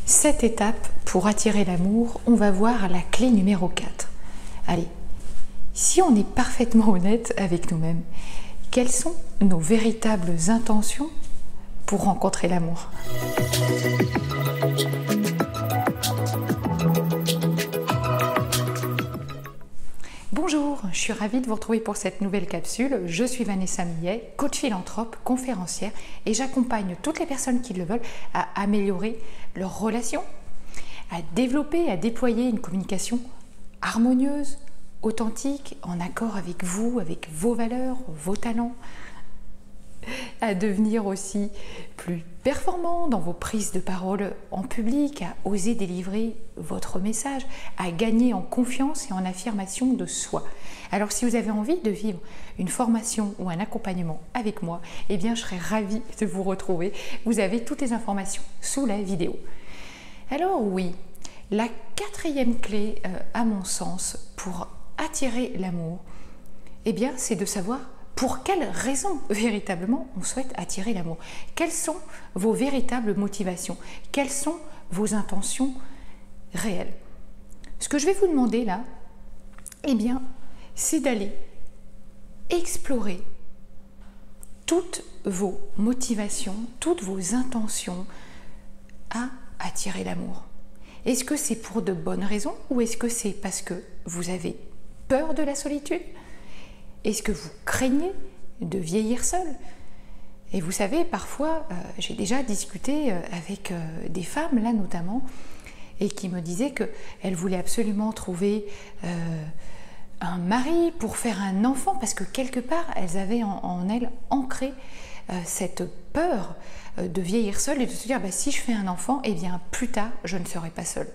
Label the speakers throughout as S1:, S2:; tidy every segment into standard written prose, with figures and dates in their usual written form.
S1: Cette étape pour attirer l'amour, on va voir la clé numéro 4. Allez, si on est parfaitement honnête avec nous-mêmes, quelles sont nos véritables intentions pour rencontrer l'amour ? Bonjour, je suis ravie de vous retrouver pour cette nouvelle capsule. Je suis Vanessa Millet, coach philanthrope, conférencière et j'accompagne toutes les personnes qui le veulent à améliorer leurs relations, à développer, à déployer une communication harmonieuse, authentique, en accord avec vous, avec vos valeurs, vos talents, à devenir aussi plus performant dans vos prises de parole en public, à oser délivrer votre message, à gagner en confiance et en affirmation de soi. Alors si vous avez envie de vivre une formation ou un accompagnement avec moi, eh bien je serai ravie de vous retrouver. Vous avez toutes les informations sous la vidéo. Alors oui, la quatrième clé à mon sens pour attirer l'amour, eh bien c'est de savoir pour quelles raisons véritablement on souhaite attirer l'amour. Quelles sont vos véritables motivations? Quelles sont vos intentions réelles? Ce que je vais vous demander là, eh bien, c'est d'aller explorer toutes vos motivations, toutes vos intentions à attirer l'amour. Est-ce que c'est pour de bonnes raisons ou est-ce que c'est parce que vous avez peur de la solitude? Est-ce que vous craignez de vieillir seul? Et vous savez, parfois, j'ai déjà discuté avec des femmes, là notamment, et qui me disaient qu'elles voulaient absolument trouver un mari pour faire un enfant, parce que quelque part, elles avaient en elles ancré cette peur de vieillir seule et de se dire, bah, si je fais un enfant, eh bien, plus tard, je ne serai pas seule.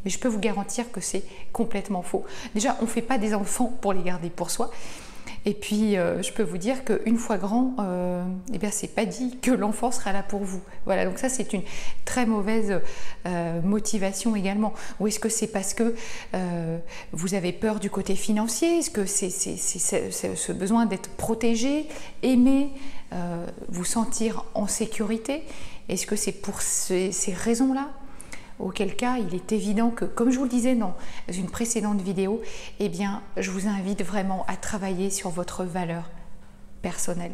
S1: Mais je peux vous garantir que c'est complètement faux. Déjà, on ne fait pas des enfants pour les garder pour soi. Et puis, je peux vous dire qu'une fois grand, eh bien, c'est pas dit que l'enfant sera là pour vous. Voilà, donc ça, c'est une très mauvaise motivation également. Ou est-ce que c'est parce que vous avez peur du côté financier? Est-ce que c'est ce besoin d'être protégé, aimé, vous sentir en sécurité? Est-ce que c'est pour ces raisons-là? Auquel cas, il est évident que, comme je vous le disais dans une précédente vidéo, eh bien, je vous invite vraiment à travailler sur votre valeur personnelle.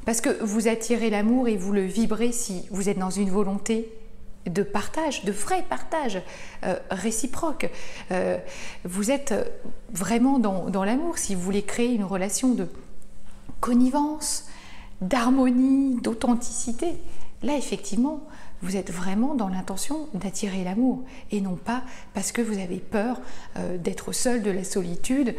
S1: Parce que vous attirez l'amour et vous le vibrez si vous êtes dans une volonté de partage, de vrai partage réciproque. Vous êtes vraiment dans l'amour si vous voulez créer une relation de connivence, d'harmonie, d'authenticité. Là, effectivement, vous êtes vraiment dans l'intention d'attirer l'amour et non pas parce que vous avez peur d'être seul, de la solitude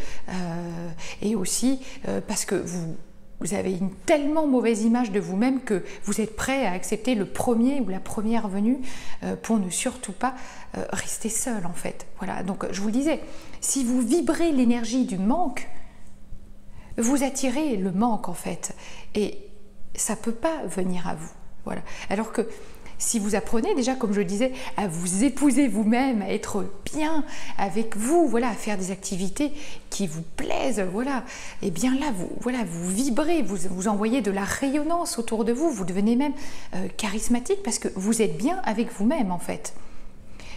S1: et aussi parce que vous avez une tellement mauvaise image de vous-même que vous êtes prêt à accepter le premier ou la première venue pour ne surtout pas rester seul en fait. Voilà, donc je vous le disais, si vous vibrez l'énergie du manque, vous attirez le manque en fait et ça ne peut pas venir à vous. Voilà. Alors que si vous apprenez déjà, comme je le disais, à vous épouser vous-même, à être bien avec vous, voilà, à faire des activités qui vous plaisent, voilà, et bien là, vous vibrez, vous envoyez de la rayonnance autour de vous, vous devenez même charismatique parce que vous êtes bien avec vous-même en fait.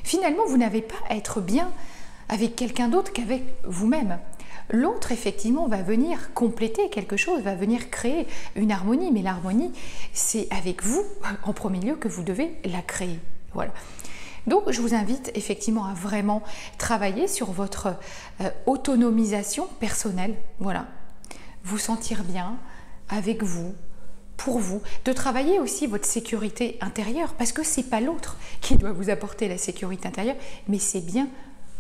S1: Finalement, vous n'avez pas à être bien avec quelqu'un d'autre qu'avec vous-même. L'autre, effectivement, va venir compléter quelque chose, va venir créer une harmonie. Mais l'harmonie, c'est avec vous, en premier lieu, que vous devez la créer. Voilà. Donc, je vous invite effectivement à vraiment travailler sur votre autonomisation personnelle. Voilà. Vous sentir bien avec vous, pour vous. De travailler aussi votre sécurité intérieure, parce que ce n'est pas l'autre qui doit vous apporter la sécurité intérieure, mais c'est bien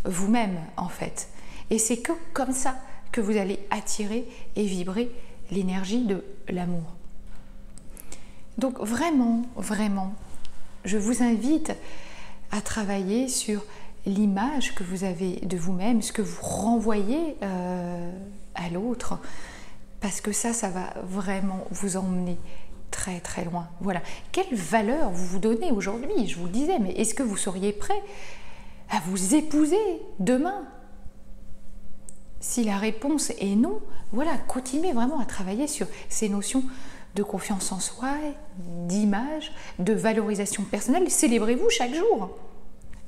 S1: vous-même, en fait. Et c'est que comme ça que vous allez attirer et vibrer l'énergie de l'amour. Donc vraiment, vraiment, je vous invite à travailler sur l'image que vous avez de vous-même, ce que vous renvoyez à l'autre, parce que ça va vraiment vous emmener très très loin. Voilà. Quelle valeur vous vous donnez aujourd'hui? Je vous le disais, mais est-ce que vous seriez prêt à vous épouser demain? Si la réponse est non, voilà, continuez vraiment à travailler sur ces notions de confiance en soi, d'image, de valorisation personnelle. Célébrez-vous chaque jour.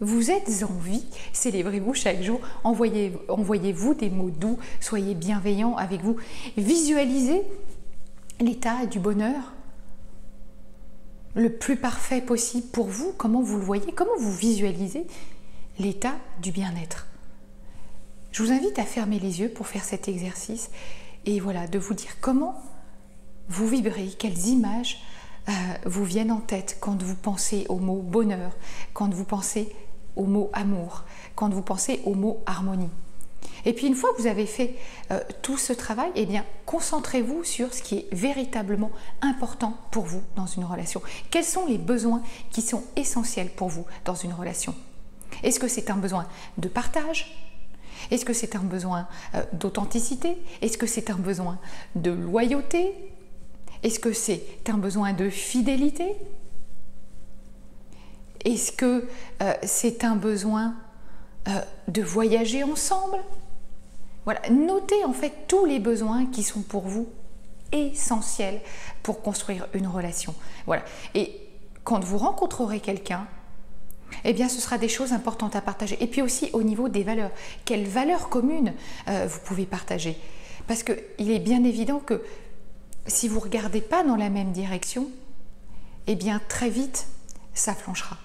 S1: Vous êtes en vie, célébrez-vous chaque jour, envoyez-vous des mots doux, soyez bienveillants avec vous. Visualisez l'état du bonheur le plus parfait possible pour vous. Comment vous le voyez? Comment vous visualisez l'état du bien-être? Je vous invite à fermer les yeux pour faire cet exercice et voilà, de vous dire comment vous vibrez, quelles images vous viennent en tête quand vous pensez au mot bonheur, quand vous pensez au mot amour, quand vous pensez au mot harmonie. Et puis une fois que vous avez fait tout ce travail, eh bien concentrez-vous sur ce qui est véritablement important pour vous dans une relation. Quels sont les besoins qui sont essentiels pour vous dans une relation? Est-ce que c'est un besoin de partage? Est-ce que c'est un besoin d'authenticité? Est-ce que c'est un besoin de loyauté? Est-ce que c'est un besoin de fidélité? Est-ce que c'est un besoin de voyager ensemble? Voilà, notez en fait tous les besoins qui sont pour vous essentiels pour construire une relation. Voilà. Et quand vous rencontrerez quelqu'un, eh bien ce sera des choses importantes à partager. Et puis aussi au niveau des valeurs. Quelles valeurs communes vous pouvez partager? Parce qu'il est bien évident que si vous ne regardez pas dans la même direction, eh bien très vite, ça flanchera.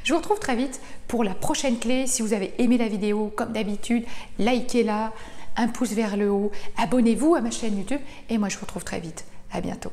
S1: Je vous retrouve très vite pour la prochaine clé. Si vous avez aimé la vidéo, comme d'habitude, likez-la, un pouce vers le haut, abonnez-vous à ma chaîne YouTube et moi je vous retrouve très vite. À bientôt.